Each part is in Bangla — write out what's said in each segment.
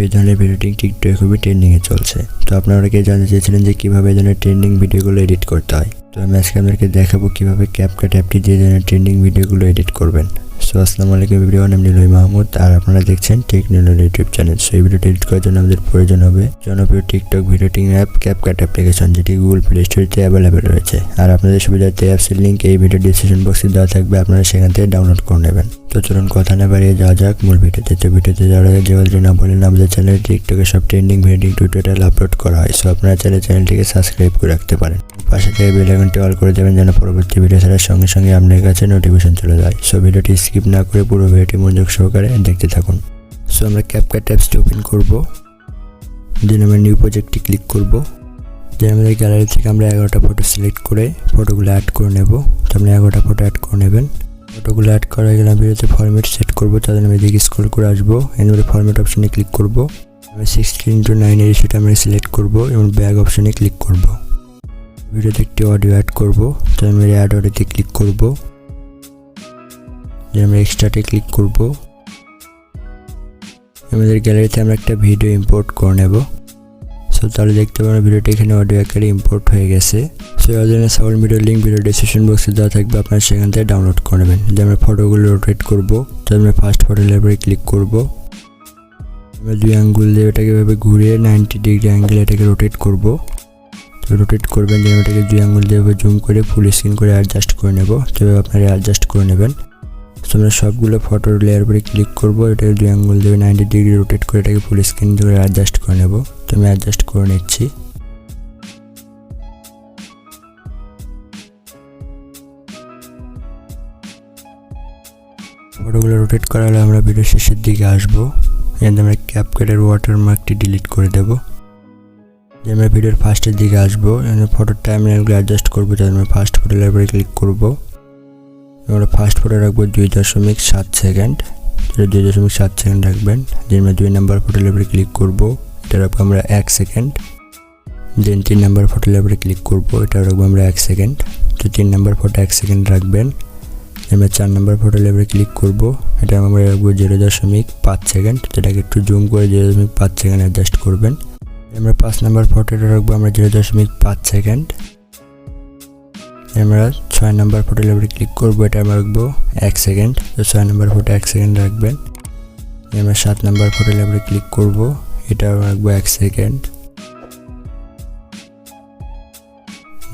এই ধরনের ভিডিওটি টিকটকে খুবই ট্রেন্ডিংয়ে চলছে। তো আপনারা অনেকে জানতে চেয়েছিলেন যে কীভাবে এই ধরনের ট্রেন্ডিং ভিডিওগুলো এডিট করতে হয়। তো আমি আজকে আপনাদেরকে দেখাবো কীভাবে ক্যাপকাট অ্যাপটি দিয়ে ধরনের ট্রেন্ডিং ভিডিওগুলো এডিট করবেন। আসসালামু আলাইকুম এভরিওয়ান, আমি নিলয় মাহমুদ আর আপনারা দেখছেন টেকনো নিলয় ইউটিউব চ্যানেল। এই ভিডিওটি এডিট করার জন্য আমাদের প্রয়োজন হবে জনপ্রিয় TikTok video editing app CapCut application, যেটি গুগল প্লে স্টোরে অ্যাভেলেবেল রয়েছে। আর আপনাদের সুবিধার্থে অ্যাপসের লিঙ্ক এই ভিডিও ডিসক্রিপশন বক্সে দেওয়া থাকবে, আপনারা সেখান থেকে ডাউনলোড করে নেবেন। তো চলুন কথা না বাড়িয়ে যাওয়া যাক মূল ভিডিওতে। তো ভিডিওতে যাওয়ার আগে যে কথা না বলেন, আমাদের চ্যানেলে টিকটকে সব ট্রেন্ডিং ভিডিও টিউটোরিয়াল আপলোড করা হয়। আপনারা চাইলে চ্যানেলটিকে সাবস্ক্রাইব করে রাখতে পারেন। পাশে থেকে বেল আইকনটি অল করে দেবেন যেন পরবর্তী ভিডিও ছাড়ার সঙ্গে সঙ্গে আপনার কাছে নোটিফিকেশন চলে যায়। ভিডিওটি স্কিপ না করে পুরো ভিডিওটি মনোযোগ সহকারে দেখতে থাকুন। আমরা ক্যাপকাট অ্যাপসটি ওপেন করব, দেন আমরা নিউ প্রজেক্টটি ক্লিক করব। দেন আমাদের গ্যালারি থেকে আমরা 11টা ফটো সিলেক্ট করে ফটোগুলো অ্যাড করে নেব। তো আপনি 11টা ফটো অ্যাড করে নেবেন। ফটোগুলো অ্যাড করা হয়ে গেলে ভিডিওতে ফরম্যাট সেট করব। তাদের আমি এদিকে স্ক্রল করে আসবো, এরপরে ফরম্যাট অপশনে ক্লিক করব। আমরা 16:9 এর রেশিওটা আমরা সিলেক্ট করব এবং ব্যাক অপশনে ক্লিক করব। ভিডিওতে একটি অডিও অ্যাড করব, তো আমরা অ্যাড অডিওতে ক্লিক করব। দেন আমরা এক্সট্রাতে ক্লিক করব। আমাদের গ্যালারিতে আমরা একটা ভিডিও ইম্পোর্ট করে নেব। তাহলে দেখতে পাবেন ভিডিওটা এখানে অডিও আকারে ইম্পোর্ট হয়ে গেছে। এই জন্য sound video link video description বক্সে দেওয়া থাকবে, আপনারা সেখান থেকে ডাউনলোড করে নেবেন। যে আমরা ফটোগুলো রোটেট করব, তো আমরা ফার্স্ট ফটো লেভেলে ক্লিক করব। আমরা 2 আঙ্গুল দিয়ে এটাকে এভাবে ঘুরিয়ে 90 ডিগ্রি অ্যাঙ্গেলে এটাকে রোটেট করব। তো রোটেট করবেন, যেন এটাকে 2 আঙ্গুল দিয়ে জুম করে ফুল স্ক্রিন করে অ্যাডজাস্ট করে নেব। তো আপনারা অ্যাডজাস্ট করে নেবেন। আমরা সবগুলো ফটোর লেয়ার পরে ক্লিক করব, এটাকে 2 আঙ্গুল দিয়ে 90 ডিগ্রি রোটেট করে এটাকে ফুল স্ক্রিন করে অ্যাডজাস্ট করে নেব। তো আমি অ্যাডজাস্ট করে নিচ্ছি। ফটোগুলো রোটেট করা হলে আমরা ভিডিও শেষের দিকে আসবো। এখানে আমরা ক্যাপকাটের ওয়াটারমার্কটি ডিলিট করে দেব। যে আমরা ভিডিওর ফার্স্টের দিকে আসবো, এখানে ফটোর টাইমলাইনগুলো অ্যাডজাস্ট করবো। তাহলে আমরা ফার্স্ট ফটো লেয়ার পরে ক্লিক করব। আমরা ফার্স্ট ফটো রাখবো 2.7 সেকেন্ড, 2.7 সেকেন্ড রাখবেন। যে আমরা 2 নাম্বার ফটো লেয়ারে ক্লিক করব, এটা রাখবো আমরা 1 সেকেন্ড। দেন 3 নাম্বার ফটো লেয়ারে ক্লিক করব, এটা রাখবো আমরা 1 সেকেন্ড। তো 3 নাম্বার ফটো 1 সেকেন্ড রাখবেন। আমরা 4 নাম্বার ফটো লেয়ারে ক্লিক করব, এটা আমরা রাখবো 0.5 সেকেন্ড। এটাকে একটু জুম করে 0.5 সেকেন্ড অ্যাডজাস্ট করবেন। আমরা 5 নাম্বার ফটোটা রাখবো আমরা 0.5 সেকেন্ড। আমরা 6 নাম্বার ফটো লেভেলে ক্লিক করব, এটা আমরা রাখবো 1 সেকেন্ড। তো 6 নাম্বার ফটো 1 সেকেন্ড রাখবেন। আমরা 7 নাম্বার ফটো লেভেলে ক্লিক করব, এটা রাখবো 1 সেকেন্ড।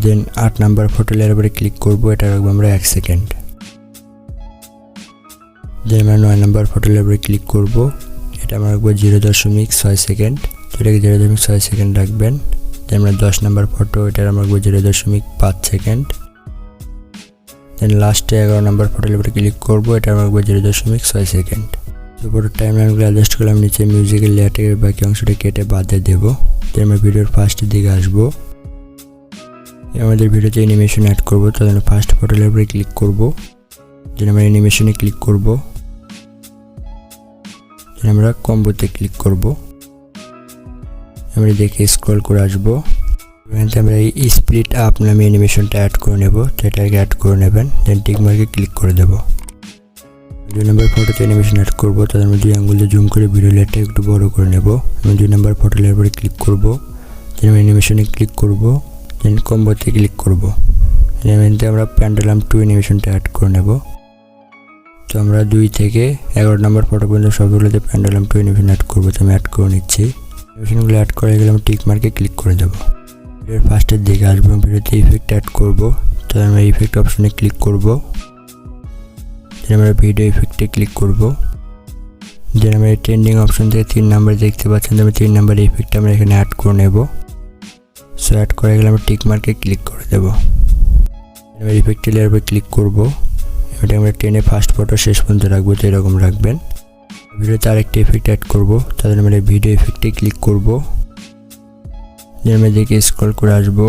দেন 8 নাম্বার ফটো লেভেলে ক্লিক করব, এটা রাখবো আমরা 1 সেকেন্ড। দেন আমরা 9 নাম্বার ফটো লেভেলে ক্লিক করব, এটা আমরা রাখবো 0.6 সেকেন্ড। তো এটাকে 0.6 সেকেন্ড রাখবেন। দেন আমরা 10 নাম্বার ফটো, এটা আমরা রাখবো 0.5 সেকেন্ড। দেন লাস্টে 11 নাম্বার ফটো লেভেলে ক্লিক করব, এটা আমরা রাখবো 0.6 সেকেন্ড। তো ফটোর টাইমলাইনগুলো অ্যাডজাস্ট করলাম। নিচে মিউজিকের লেয়ারটাকে বাকি অংশটা কেটে বাদ দিয়ে দেবো। দেন আমরা ভিডিওর ফার্স্টের দিকে আসবো। আমাদের ভিডিওতে অ্যানিমেশন অ্যাড করব, তাহলে আমরা ফার্স্ট ফটো লেভেলে ক্লিক করব। দেন আমরা অ্যানিমেশনে ক্লিক করব। দেন আমরা কম্বোতে ক্লিক করব। আমরা দেখে স্ক্রল করে আসবো। এখানে আমরা এই স্প্লিট আপ নামে অ্যানিমেশনটা অ্যাড করে নেব। তো এটাকে অ্যাড করে নেবেন। দেন টিক মার্কে ক্লিক করে দেব। 2 নাম্বার ফটোতে অ্যানিমেশন অ্যাড করব, তাহলে আমরা 2 আঙ্গুল দিয়ে জুম করে ভিডিও লেয়ারটা একটু বড় করে নেব। আমি 2 নাম্বার ফটো লেয়ার পরে ক্লিক করব। দেন আমরা অ্যানিমেশনে ক্লিক করব। দেন কম্বোতে ক্লিক করব। এখানে আমরা প্যান্ডেলাম 2 অ্যানিমেশনটা অ্যাড করে নেব। তো আমরা 2 থেকে 11 নাম্বার ফটো পর্যন্ত সবগুলোতে প্যান্ডেলাম 2 অ্যানিমেশন অ্যাড করব। তো আমি অ্যাড করে নিচ্ছি। অ্যানিমেশনগুলো অ্যাড করে গেলে আমরা টিক মার্কে ক্লিক করে দেব। ভিডিওর ফার্স্টের দিকে আসবো, ভিডিওতে ইফেক্ট অ্যাড করব। তো আমরা ইফেক্ট অপশনে ক্লিক করব। দেন আমরা ভিডিও ইফেক্টে ক্লিক করব। দেন আমরা ট্রেন্ডিং অপশন থেকে 3 নাম্বার দেখতে পাচ্ছেন, আমি 3 নাম্বার ইফেক্ট আমরা এখানে অ্যাড করে নেব। অ্যাড করে গেলে আমরা টিক মার্কে ক্লিক করে দেব। এবার ইফেক্টের লেয়ার উপরে ক্লিক করব। এটা আমরা টেনে ফার্স্ট ফটো শেষ পর্যন্ত রাখবো, তো এরকম রাখবেন। ভিডিওতে আরেকটি ইফেক্ট অ্যাড করব, তাহলে আমরা ভিডিও ইফেক্টে ক্লিক করব। দেন আমরা দেখে স্ক্রল করে আসবো।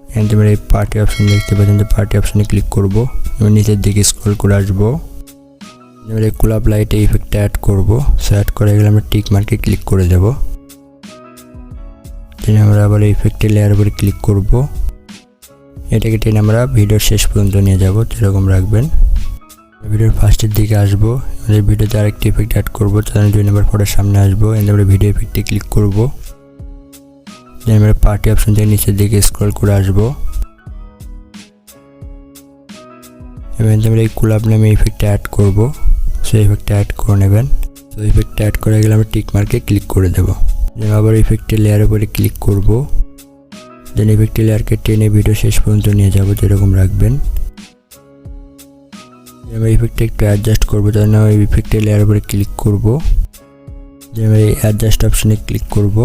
এখানে আমরা এই পার্টি অপশন দেখতে পাচ্ছেন, তো পার্টি অপশনে ক্লিক করব এবং নিচের দিকে স্ক্রল করে আসবো। আমরা এই ক্লাব লাইটে ইফেক্টটা অ্যাড করব। অ্যাড করে গেলে আমরা টিক মার্কে ক্লিক করে দেব। দেন আমরা আবার ইফেক্টের লেয়ার উপরে ক্লিক করব। এটাকে টেনে আমরা ভিডিওর শেষ পর্যন্ত নিয়ে যাব, এরকম রাখবেন। ভিডিওর ফার্স্টের দিকে আসবো, আমাদের ভিডিওতে আরেকটি ইফেক্ট অ্যাড করবো। তাহলে 2 নম্বর ফটোর সামনে আসবো, এখানে আমরা ভিডিও ইফেক্টে ক্লিক করবো। দেন আমরা পার্টি অপশন থেকে নিচের দিকে স্ক্রল করে আসবো। এবার আমরা এই কুলাব নামে ইফেক্টটা অ্যাড করবো। সো ইফেক্টটা অ্যাড করে নেবেন। তো ইফেক্টটা অ্যাড করে গেলে আমরা টিক মার্কে ক্লিক করে দেবো। দেন আবার ইফেক্টের লেয়ারের উপরে ক্লিক করবো। দেন ইফেক্টের লেয়ারকে টেনে ভিডিও শেষ পর্যন্ত নিয়ে যাবো, যেরকম রাখবেন। আমরা ইফেক্টটা একটু অ্যাডজাস্ট করবো, তার জন্য ইফেক্টের লেয়ারের উপরে ক্লিক করবো। দেন আমরা এই অ্যাডজাস্ট অপশনে ক্লিক করবো।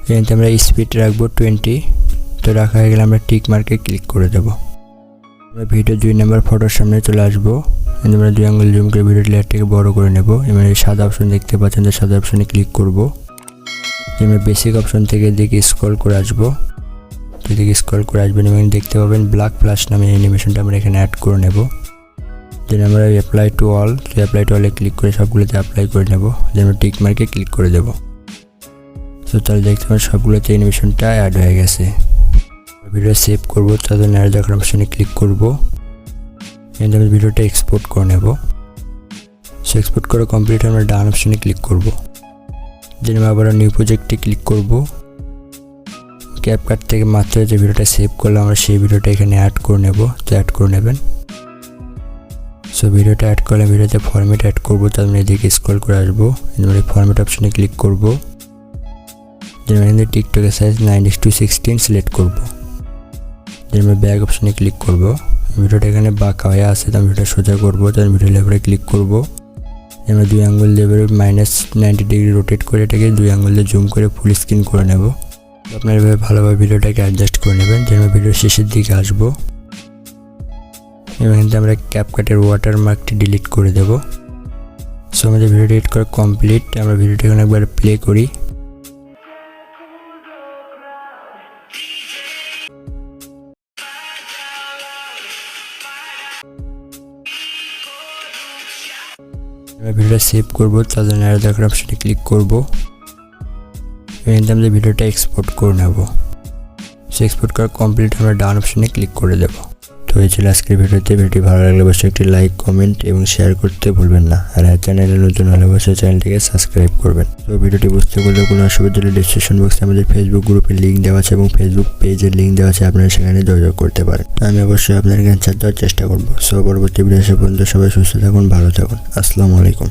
এখানে আমরা স্পিড রাখবো 20। তো রাখা হয়ে গেলে আমরা টিক মার্কে ক্লিক করে দেবো। আমরা ভিডিও 2 নম্বর ফটোর সামনে চলে আসবো। আমরা 2 আঙ্গুল জুম করে ভিডিও লেয়ারটাকে বড় করে নেব। এবার এই সাদা অপশন দেখতে পাচ্ছেন, তো সাদা অপশনে ক্লিক করব। আমরা বেসিক অপশন থেকে দিকে স্ক্রল করে আসবো। এদিকে স্ক্রল করে আসবেন এবং দেখতে পাবেন ব্ল্যাক ফ্ল্যাশ নামে অ্যানিমেশনটা আমরা এখানে অ্যাড করে নেব। দেন আমরা অ্যাপ্লাই টু অল, তো অ্যাপ্লাই টু অলে ক্লিক করে সবগুলোতে অ্যাপ্লাই করে নেব। দেন আমরা টিক মার্কে ক্লিক করে দেব। সো তাহলে দেখতে পাবেন সবগুলোতে অ্যানিমেশনটা অ্যাড হয়ে গেছে। ভিডিও সেভ করব, তাদের অ্যাড দেখার অপশনে ক্লিক করব। এখানে আমি ভিডিওটা এক্সপোর্ট করে নেব। সো এক্সপোর্ট করা কমপ্লিট, আমরা ডান অপশনে ক্লিক করব। দেন আমি আবার নিউ প্রজেক্টে ক্লিক করব। ক্যাপকাট থেকে মাত্র যে ভিডিওটা সেভ করলাম আমরা সেই ভিডিওটা এখানে অ্যাড করে নেব। তো অ্যাড করে নেবেন। সো ভিডিওটা অ্যাড করলে ভিডিওতে ফরম্যাট অ্যাড করবো, তার মানে এদিকে স্ক্রল করে আসবো। এবার ফরম্যাট অপশনে ক্লিক করব। দেন এখানে টিকটকের সাইজ 9:16 সিলেক্ট করব। দেন আমরা ব্যাক অপশনে ক্লিক করব। ভিডিওটা এখানে বাঁকা হয়ে আছে, তো আমি ভিডিওটা সোজা করবো। তার ভিডিও লেভেলে ক্লিক করব। আমরা 2 আঙ্গুল লেভেলে -90 ডিগ্রি রোটেট করে এটাকে 2 আঙ্গুল দিয়ে জুম করে ফুল স্ক্রিন করে নেব। আপনারা এভাবে ভালোভাবে ভিডিওটাকে অ্যাডজাস্ট করে নেবেন। যেন ভিডিওর শেষের দিকে আসবো এবং এখানে আমরা ক্যাপকাটের ওয়াটারমার্কটি ডিলিট করে দেব। সো আমাদের ভিডিওটি এডিট করা কমপ্লিট। আমরা ভিডিওটি এখন একবার প্লে করি। আমরা ভিডিওটা সেভ করবো, তাদের অ্যাড দেখার অপশনে ক্লিক করবো। এখানে আমরা ভিডিওটা এক্সপোর্ট করে নেব। সো এক্সপোর্ট করা কমপ্লিট, আমরা ডান অপশনে ক্লিক করে দেব। তো এই ছিল আজকের ভিডিওটি ভালো লাগলে অবশ্যই একটি লাইক, কমেন্ট এবং শেয়ার করতে ভুলবেন না। আর চ্যানেলে নতুন হলে অবশ্যই চ্যানেলটিকে সাবস্ক্রাইব করবেন। তো ভিডিওটি বুঝতে পারলে কোনো অসুবিধা হলে ডিসক্রিপশন বক্সে আমাদের ফেসবুক গ্রুপের লিঙ্ক দেওয়া আছে এবং ফেসবুক পেজের লিঙ্ক দেওয়া আছে, আপনারা সেখানে যোগাযোগ করতে পারেন। আমি অবশ্যই আপনার অ্যান্সার দেওয়ার চেষ্টা করবো। সো পরবর্তী ভিডিও আসা পর্যন্ত সবাই সুস্থ থাকুন, ভালো থাকুন। আসসালামু আলাইকুম।